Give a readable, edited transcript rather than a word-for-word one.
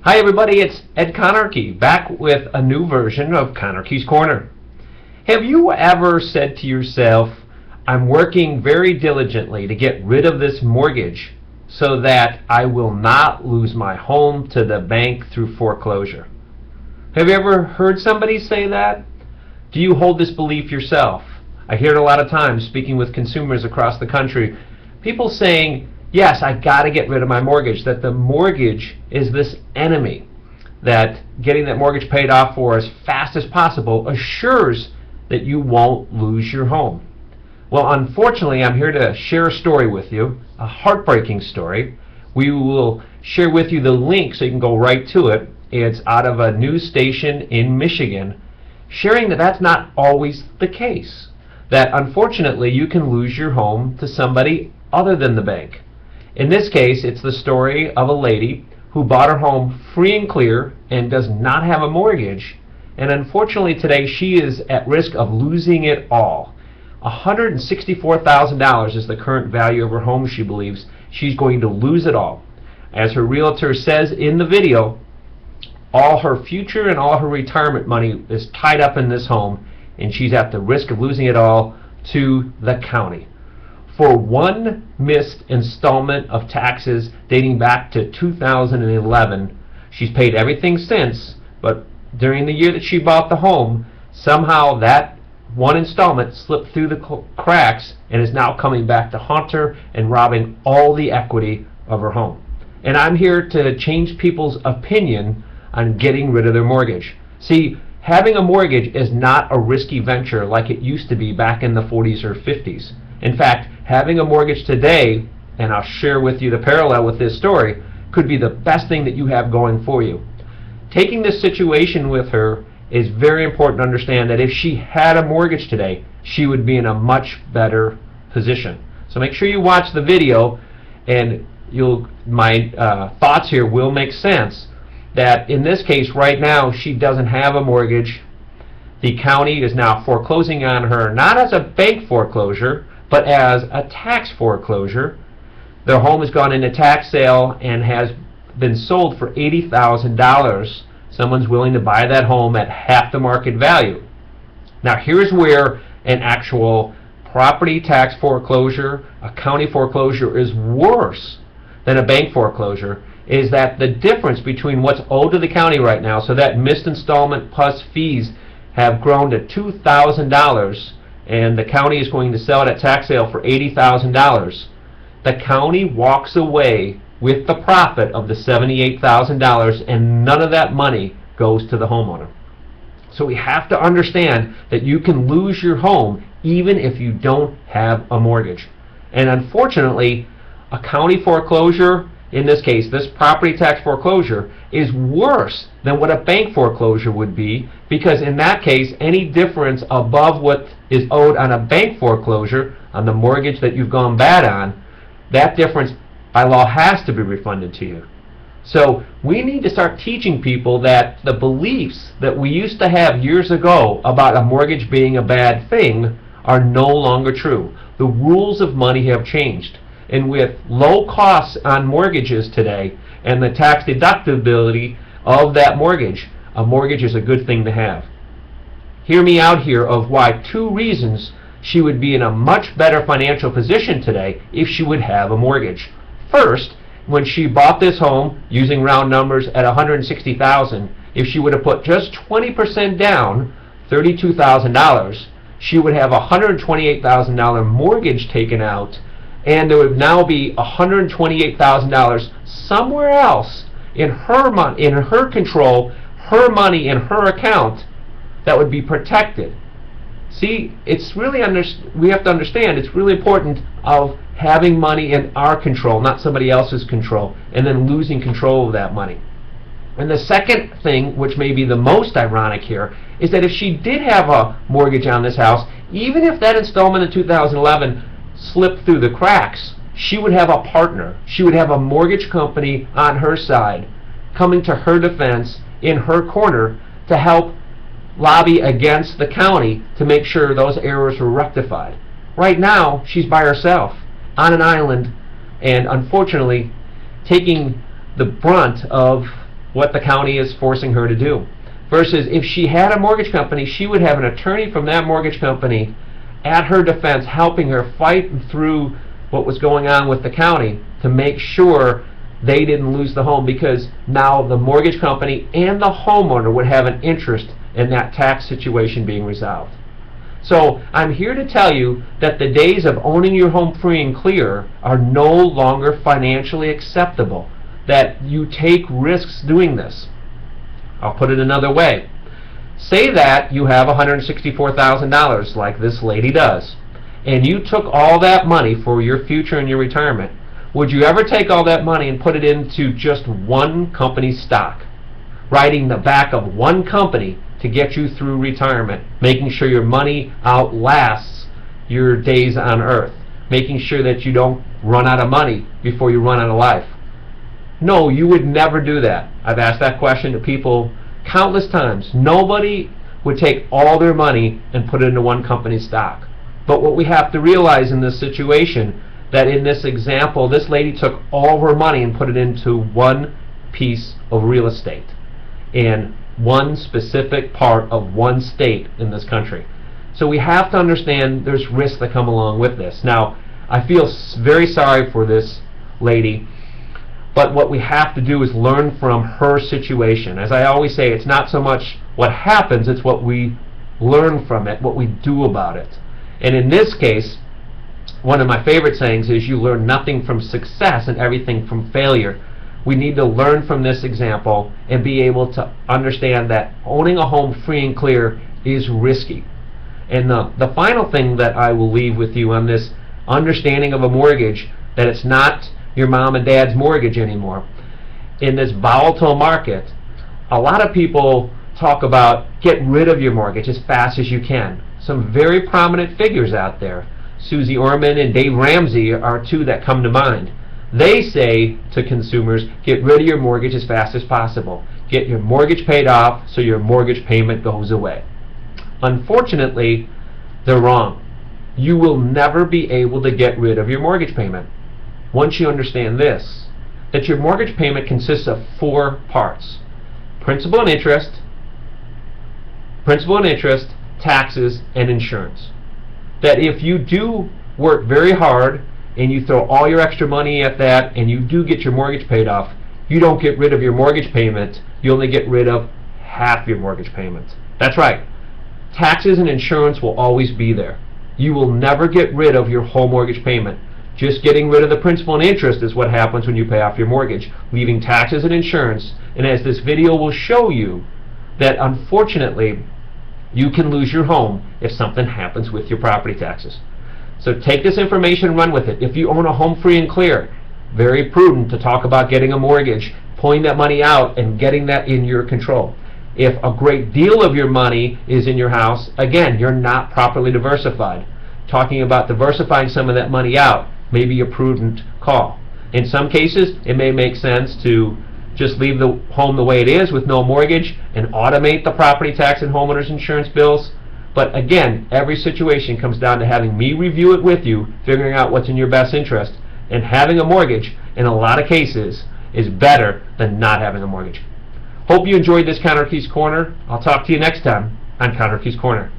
Hi everybody, it's Ed Conarchy, back with a new version of Conarchy's Corner. Have you ever said to yourself, I'm working very diligently to get rid of this mortgage so that I will not lose my home to the bank through foreclosure? Have you ever heard somebody say that? Do you hold this belief yourself? I hear it a lot of times speaking with consumers across the country. People saying, yes, I got to get rid of my mortgage, that the mortgage is this enemy, that getting that mortgage paid off for as fast as possible assures that you won't lose your home. Well, unfortunately, I'm here to share a story with you, a heartbreaking story. We will share with you the link so you can go right to it. It's out of a news station in Michigan, sharing that that's not always the case, that unfortunately you can lose your home to somebody other than the bank. In this case, it's the story of a lady who bought her home free and clear and does not have a mortgage, and unfortunately today she is at risk of losing it all. $164,000 is the current value of her home. She believes she's going to lose it all. As her realtor says in the video, all her future and all her retirement money is tied up in this home, and she's at the risk of losing it all to the county. For one missed installment of taxes dating back to 2011, she's paid everything since, but during the year that she bought the home, somehow that one installment slipped through the cracks and is now coming back to haunt her and robbing all the equity of her home. And I'm here to change people's opinion on getting rid of their mortgage. See, having a mortgage is not a risky venture like it used to be back in the 40s or 50s. In fact, having a mortgage today, and I'll share with you the parallel with this story, could be the best thing that you have going for you. Taking this situation with her is very important to understand that if she had a mortgage today, she would be in a much better position. So make sure you watch the video, and my thoughts here will make sense. That in this case right now she doesn't have a mortgage. The county is now foreclosing on her, not as a bank foreclosure, but as a tax foreclosure. Their home has gone into tax sale and has been sold for $80,000. Someone's willing to buy that home at half the market value. Now here's where an actual property tax foreclosure, a county foreclosure, is worse than a bank foreclosure, is that the difference between what's owed to the county right now, so that missed installment plus fees have grown to $2,000, and the county is going to sell it at tax sale for $80,000. The county walks away with the profit of the $78,000, and none of that money goes to the homeowner. So we have to understand that you can lose your home even if you don't have a mortgage. And unfortunately, a county foreclosure, in this case, this property tax foreclosure, is worse than what a bank foreclosure would be, because in that case, any difference above what is owed on a bank foreclosure, on the mortgage that you've gone bad on, that difference by law has to be refunded to you. So we need to start teaching people that the beliefs that we used to have years ago about a mortgage being a bad thing are no longer true. The rules of money have changed. And with low costs on mortgages today and the tax deductibility of that mortgage, a mortgage is a good thing to have. Hear me out here of why 2 reasons she would be in a much better financial position today if she would have a mortgage. First, when she bought this home, using round numbers at $160,000, if she would have put just 20% down, $32,000, she would have a $128,000 mortgage taken out, and there would now be $128,000 somewhere else in her control, her money in her account, that would be protected. See, it's really we have to understand it's really important of having money in our control, not somebody else's control, and then losing control of that money. And the second thing, which may be the most ironic here, is that if she did have a mortgage on this house, even if that installment in 2011 slipped through the cracks, she would have a partner. She would have a mortgage company on her side coming to her defense in her corner to help lobby against the county to make sure those errors were rectified. Right now, she's by herself on an island, and unfortunately taking the brunt of what the county is forcing her to do. Versus if she had a mortgage company, she would have an attorney from that mortgage company at her defense, helping her fight through what was going on with the county to make sure they didn't lose the home, because now the mortgage company and the homeowner would have an interest in that tax situation being resolved. So I'm here to tell you that the days of owning your home free and clear are no longer financially acceptable, that you take risks doing this. I'll put it another way. Say that you have $164,000 like this lady does, and you took all that money for your future and your retirement. Would you ever take all that money and put it into just one company's stock, riding the back of one company to get you through retirement, making sure your money outlasts your days on earth, making sure that you don't run out of money before you run out of life? No, you would never do that. I've asked that question to people countless times. Nobody would take all their money and put it into one company's stock. But what we have to realize in this situation, that in this example, this lady took all of her money and put it into one piece of real estate in one specific part of one state in this country. So we have to understand there's risks that come along with this. Now, I feel very sorry for this lady, but what we have to do is learn from her situation. As I always say, it's not so much what happens, it's what we learn from it, what we do about it. And in this case, one of my favorite sayings is, you learn nothing from success and everything from failure. We need to learn from this example and be able to understand that owning a home free and clear is risky. And the final thing that I will leave with you on this understanding of a mortgage, that it's not your mom and dad's mortgage anymore. In this volatile market, a lot of people talk about get rid of your mortgage as fast as you can. Some very prominent figures out there, Susie Orman and Dave Ramsey, are two that come to mind. They say to consumers, get rid of your mortgage as fast as possible. Get your mortgage paid off so your mortgage payment goes away. Unfortunately, they're wrong. You will never be able to get rid of your mortgage payment. Once you understand this, that your mortgage payment consists of 4 parts: principal and interest, taxes, and insurance. That if you do work very hard and you throw all your extra money at that and you do get your mortgage paid off, you don't get rid of your mortgage payment, you only get rid of half your mortgage payment. That's right. Taxes and insurance will always be there. You will never get rid of your whole mortgage payment. Just getting rid of the principal and interest is what happens when you pay off your mortgage, leaving taxes and insurance. And as this video will show you, that unfortunately you can lose your home if something happens with your property taxes. So take this information and run with it. If you own a home free and clear, very prudent to talk about getting a mortgage, pulling that money out and getting that in your control. If a great deal of your money is in your house, again, you're not properly diversified. Talking about diversifying some of that money out may be a prudent call. In some cases, it may make sense to just leave the home the way it is with no mortgage and automate the property tax and homeowners insurance bills. But again, every situation comes down to having me review it with you, figuring out what's in your best interest, and having a mortgage, in a lot of cases, is better than not having a mortgage. Hope you enjoyed this Counter Keys Corner. I'll talk to you next time on Counter Keys Corner.